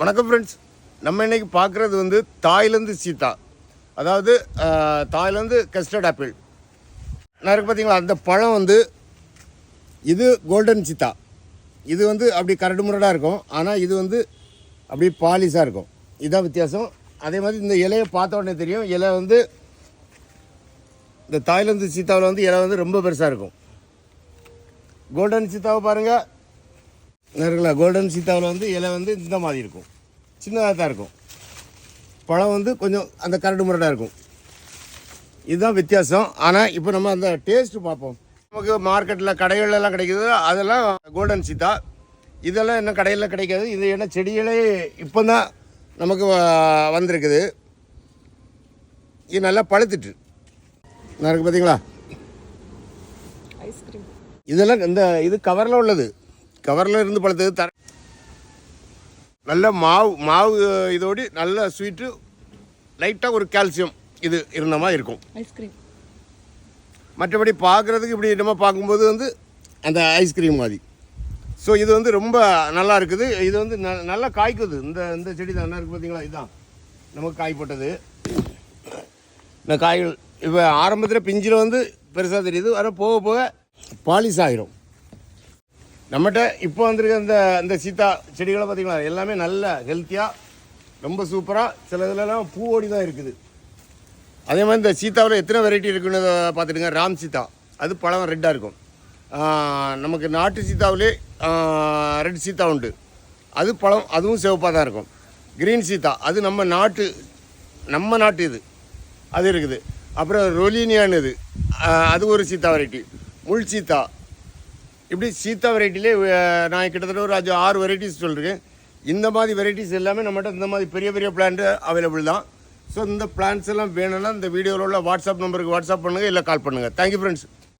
வணக்கம் ஃப்ரெண்ட்ஸ். நம்ம இன்றைக்கி பார்க்குறது வந்து தாய்லாந்து சீத்தா, அதாவது தாய்லாந்து கஸ்டர்ட் ஆப்பிள். நான் இருக்கு பார்த்தீங்களா, அந்த பழம் வந்து இது கோல்டன் சீத்தா. இது வந்து அப்படி கரடு முரடாக இருக்கும், ஆனால் இது வந்து அப்படி பாலிஷாக இருக்கும். இதுதான் வித்தியாசம். அதே மாதிரி இந்த இலையை பார்த்த உடனே தெரியும், இலை வந்து இந்த தாய்லாந்து சீத்தாவில் வந்து இலை வந்து ரொம்ப பெருசாக இருக்கும். கோல்டன் சீத்தாவை பாருங்கள் இருக்குங்களா, கோல்டன் சீத்தாவில் வந்து இலை வந்து இந்த மாதிரி இருக்கும், சின்னதாக தான் இருக்கும். பழம் வந்து கொஞ்சம் அந்த கரடு முரடாக இருக்கும். இதுதான் வித்தியாசம். ஆனால் இப்போ நம்ம அந்த டேஸ்ட்டு பார்ப்போம். நமக்கு மார்க்கெட்டில் கடைகளெல்லாம் கிடைக்கிது, அதெல்லாம் கோல்டன் சீத்தா. இதெல்லாம் இன்னும் கடையில் கிடைக்காது. இது என்ன செடிகளே இப்போ தான் நமக்கு வந்திருக்குது. இது நல்லா பழுத்துட்டு நான் இருக்குது பார்த்தீங்களா. ஐஸ்கிரீம் இதெல்லாம் இந்த இது கவரில் உள்ளது, கவரில் இருந்து பழுத்தது. நல்ல மாவு இதோடு நல்ல ஸ்வீட்டு, லைட்டாக ஒரு கால்சியம் இது இருந்த மாதிரி இருக்கும் ஐஸ்கிரீம். மற்றபடி பார்க்குறதுக்கு இப்படி நம்ம பார்க்கும்போது வந்து அந்த ஐஸ்கிரீம் மாதிரி. ஸோ இது வந்து ரொம்ப நல்லா இருக்குது. இது வந்து நல்லா காய்க்குது. இந்த செடி தான் என்ன இருக்குது பார்த்தீங்களா, இதுதான் நமக்கு காய் போட்டது. இந்த காய்கள் இப்போ ஆரம்பத்தில் பிஞ்சில் வந்து பெருசாக தெரியுது, ஆனால் போக போக பாலிஷ் ஆகிரும். நம்மகிட்ட இப்போ வந்திருக்க இந்த சீத்தா செடிகளை பார்த்திங்களா, எல்லாமே நல்ல ஹெல்த்தியாக ரொம்ப சூப்பராக. சில இதிலலாம் பூவோடி தான் இருக்குது. அதே மாதிரி இந்த சீத்தாவில் எத்தனை வெரைட்டி இருக்குன்னு பார்த்துட்டுங்க. ராம் சீத்தா, அது பழம் ரெட்டாக இருக்கும். நமக்கு நாட்டு சீத்தாவிலே ரெட் சீத்தா உண்டு, அது பழம் அதுவும் சிவப்பாக தான் இருக்கும். க்ரீன் சீத்தா, அது நம்ம நாட்டு இது, அது இருக்குது. அப்புறம் ரொலினியான்னு இது, அது ஒரு சீத்தா வெரைட்டி. முள் சீத்தா, இப்படி சீத்தா வெரைட்டிலே நான் கிட்டத்தட்ட ஒரு 6 வெரைட்டிஸ் சொல்லியிருக்கேன். இந்த மாதிரி வெரைட்டிஸ் எல்லாமே நம்மகிட்ட இந்த மாதிரி பெரிய பெரிய பிளான்ட்டு அவைலபிள் தான். ஸோ இந்த பிளான்ஸ் எல்லாம் வேணும்னா இந்த வீடியோவில் உள்ள வாட்ஸ்அப் நம்பருக்கு வாட்ஸ்அப் பண்ணுங்கள், இல்லை கால் பண்ணுங்கள். Thank you friends.